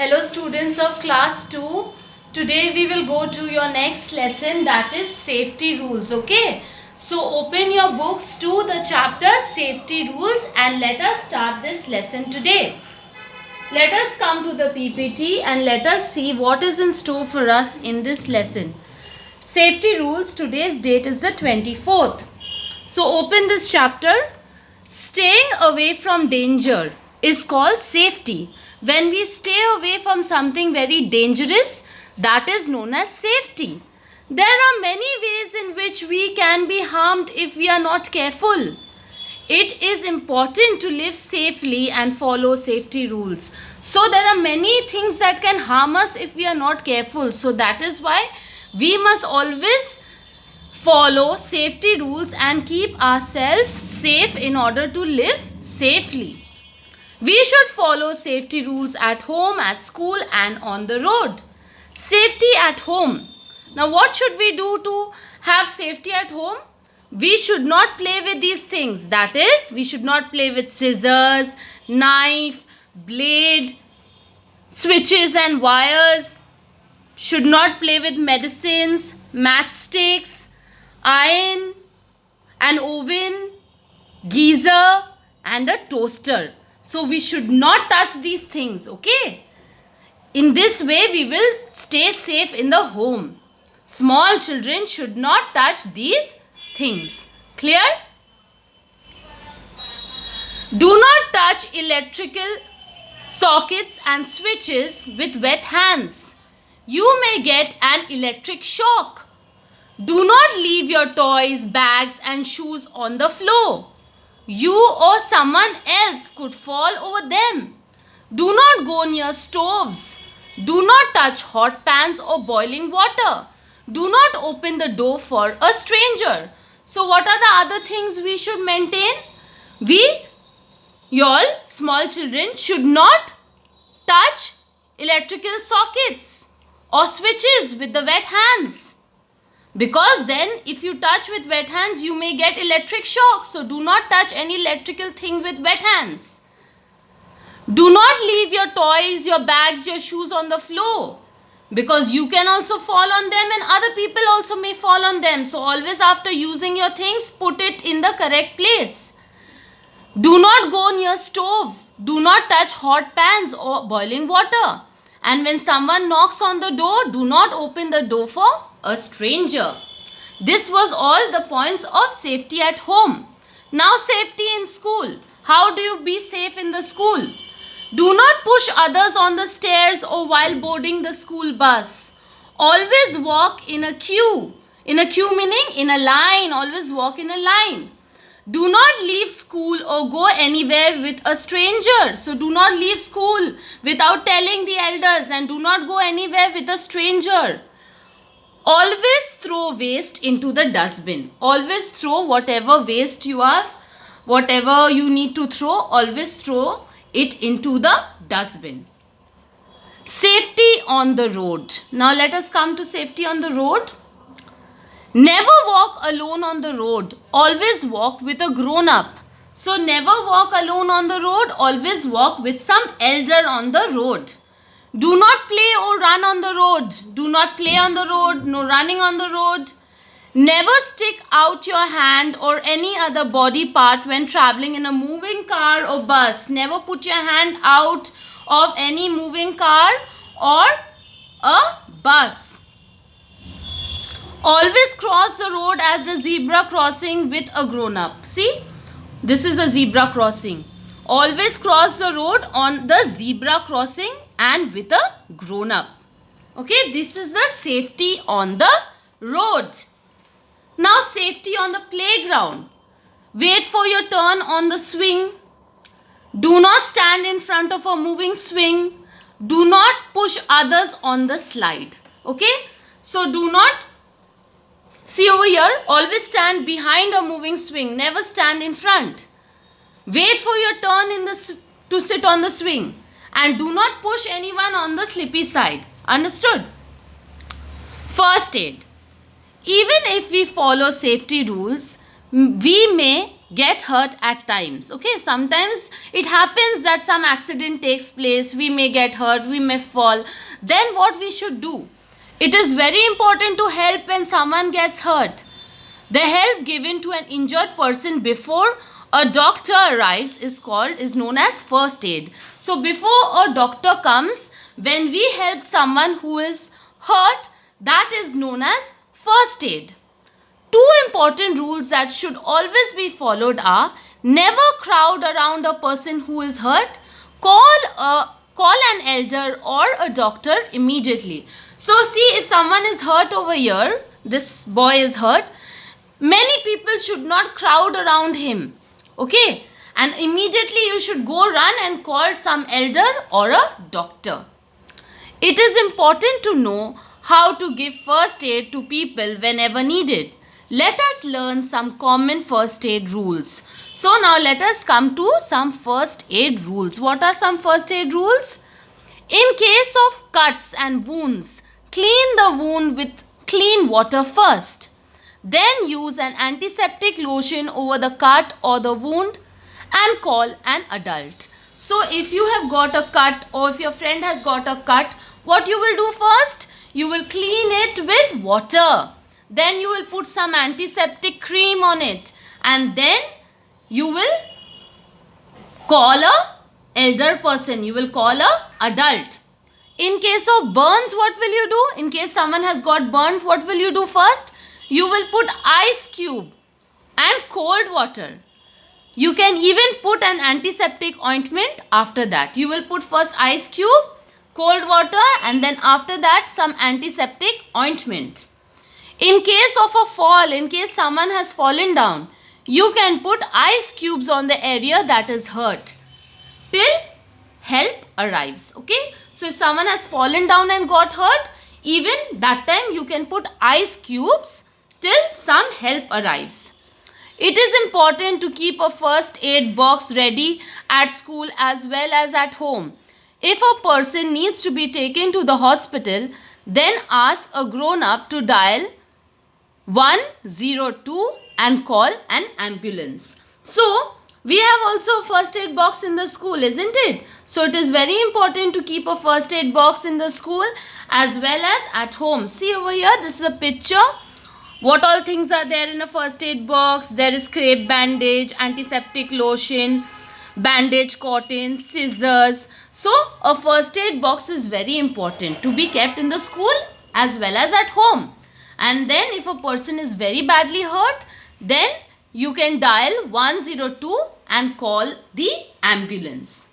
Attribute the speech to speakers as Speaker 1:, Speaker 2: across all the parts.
Speaker 1: Hello students of class 2. Today we will go to your next lesson, that is safety rules. Okay. So open your books to the chapter safety rules and let us start this lesson today. Let us come to the PPT and let us see what is in store for us in this lesson. Safety rules, today's date is the 24th. So open this chapter. Staying away from danger is called safety. When we stay away from something very dangerous, that is known as safety. There are many ways in which we can be harmed if we are not careful. It is important to live safely and follow safety rules. So there are many things that can harm us if we are not careful. So that is why we must always follow safety rules and keep ourselves safe in order to live safely. We should follow safety rules at home, at school and on the road. Safety at home. Now what should we do to have safety at home? We should not play with these things. That is, we should not play with scissors, knife, blade, switches and wires. Should not play with medicines, matchsticks, iron, an oven, geyser and a toaster. So we should not touch these things, okay? In this way we will stay safe in the home. Small children should not touch these things. Clear? Do not touch electrical sockets and switches with wet hands. You may get an electric shock. Do not leave your toys, bags and shoes on the floor. You or someone else could fall over them. Do not go near stoves. Do not touch hot pans or boiling water. Do not open the door for a stranger. So what are the other things we should maintain? We, y'all small children, should not touch electrical sockets or switches with the wet hands. Because then if you touch with wet hands, you may get electric shock. So do not touch any electrical thing with wet hands. Do not leave your toys, your bags, your shoes on the floor. Because you can also fall on them and other people also may fall on them. So always after using your things, put it in the correct place. Do not go near stove. Do not touch hot pans or boiling water. And when someone knocks on the door, do not open the door for a stranger. This was all the points of safety at home. Now safety in school. How do you be safe in the school? Do not push others on the stairs or while boarding the school bus. Always walk in a queue. In a queue meaning in a line. Always walk in a line. Do not leave school or go anywhere with a stranger. So do not leave school without telling the elders and do not go anywhere with a stranger. Always throw waste into the dustbin. Always throw whatever waste you have, whatever you need to throw, always throw it into the dustbin. Safety on the road. Now let us come to safety on the road. Never walk alone on the road. Always walk with a grown-up. So never walk alone on the road. Always walk with some elder on the road. Do not play or run on the road. Do not play on the road. No running on the road. Never stick out your hand or any other body part when traveling in a moving car or bus. Never put your hand out of any moving car or a bus. Always cross the road at the zebra crossing with a grown-up. See, this is a zebra crossing. Always cross the road on the zebra crossing and with a grown-up. Okay, this is the safety on the road. Now safety on the playground. Wait for your turn on the swing. Do not stand in front of a moving swing. Do not push others on the slide. Okay, so do not. See over here, always stand behind a moving swing. Never stand in front. Wait for your turn to sit on the swing. And do not push anyone on the slippy side. Understood? First aid. Even if we follow safety rules, we may get hurt at times. Okay, sometimes it happens that some accident takes place, we may get hurt, we may fall. Then what we should do? It is very important to help when someone gets hurt. The help given to an injured person before a doctor arrives is known as first aid. So before a doctor comes, when we help someone who is hurt, that is known as first aid. Two important rules that should always be followed are: never crowd around a person who is hurt. Call an elder or a doctor immediately. So see, if someone is hurt over here, this boy is hurt, many people should not crowd around him. Okay, and immediately you should go run and call some elder or a doctor. It is important to know how to give first aid to people whenever needed. Let us learn some common first aid rules. So now let us come to some first aid rules. What are some first aid rules? In case of cuts and wounds, clean the wound with clean water first. Then use an antiseptic lotion over the cut or the wound and call an adult. So if you have got a cut or if your friend has got a cut, what you will do first? You will clean it with water. Then you will put some antiseptic cream on it, and then you will call a elder person. You will call a adult. In case of burns, what will you do? In case someone has got burnt, what will you do first? You will put ice cube and cold water. You can even put an antiseptic ointment after that. You will put first ice cube, cold water, and then after that some antiseptic ointment. In case of a fall, in case someone has fallen down, you can put ice cubes on the area that is hurt till help arrives. Okay, so if someone has fallen down and got hurt, even that time you can put ice cubes till some help arrives. It is important to keep a first aid box ready at school as well as at home. If a person needs to be taken to the hospital, then ask a grown-up to dial 102 and call an ambulance. So, we have also a first aid box in the school, isn't it? So, it is very important to keep a first aid box in the school as well as at home. See over here, this is a picture. What all things are there in a first aid box? There is crepe bandage, antiseptic lotion, bandage cotton, scissors. So, a first aid box is very important to be kept in the school as well as at home. And then if a person is very badly hurt, then you can dial 102 and call the ambulance.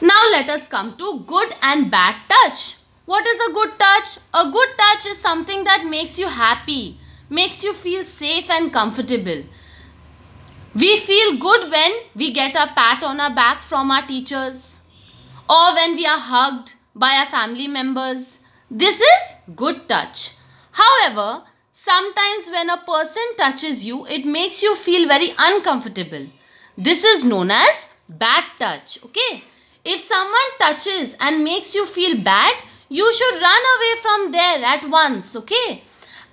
Speaker 1: Now let us come to good and bad touch. What is a good touch? A good touch is something that makes you happy, makes you feel safe and comfortable. We feel good when we get a pat on our back from our teachers, or when we are hugged by our family members. This is good touch. However, sometimes when a person touches you, it makes you feel very uncomfortable. This is known as bad touch. Okay? If someone touches and makes you feel bad, you should run away from there at once. Okay?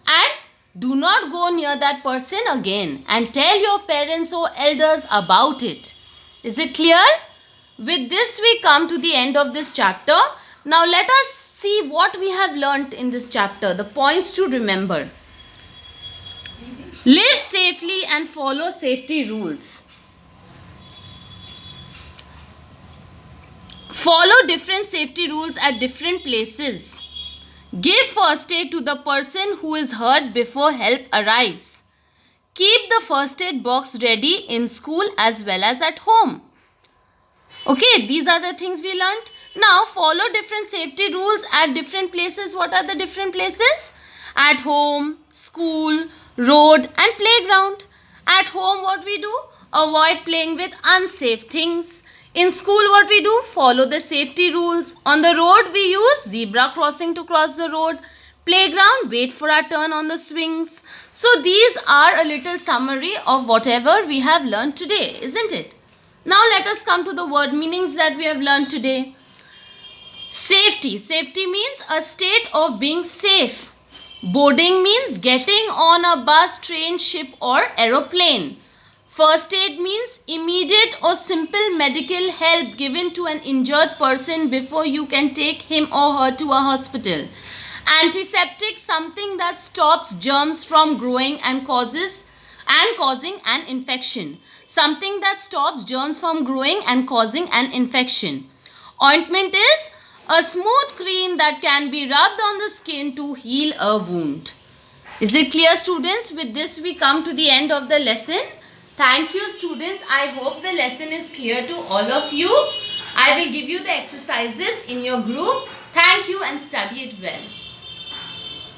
Speaker 1: And do not go near that person again and tell your parents or elders about it. Is it clear? With this, we come to the end of this chapter. Now let us see what we have learnt in this chapter, the points to remember. Live safely and follow safety rules. Follow different safety rules at different places. Give first aid to the person who is hurt before help arrives. Keep the first aid box ready in school as well as at home. Okay, these are the things we learnt. Now, follow different safety rules at different places. What are the different places? At home, school, road and playground. At home, what we do? Avoid playing with unsafe things. In school, what we do? Follow the safety rules. On the road, we use zebra crossing to cross the road. Playground, wait for our turn on the swings. So, these are a little summary of whatever we have learnt today, isn't it? Now, let us come to the word meanings that we have learnt today. Safety. Safety means a state of being safe. Boarding means getting on a bus, train, ship or aeroplane. First aid means immediate or simple medical help given to an injured person before you can take him or her to a hospital. Antiseptic, something that stops germs from growing and causing an infection. Something that stops germs from growing and causing an infection. Ointment is a smooth cream that can be rubbed on the skin to heal a wound. Is it clear, students? With this we come to the end of the lesson. Thank you, students. I hope the lesson is clear to all of you. I will give you the exercises in your group. Thank you and study it well.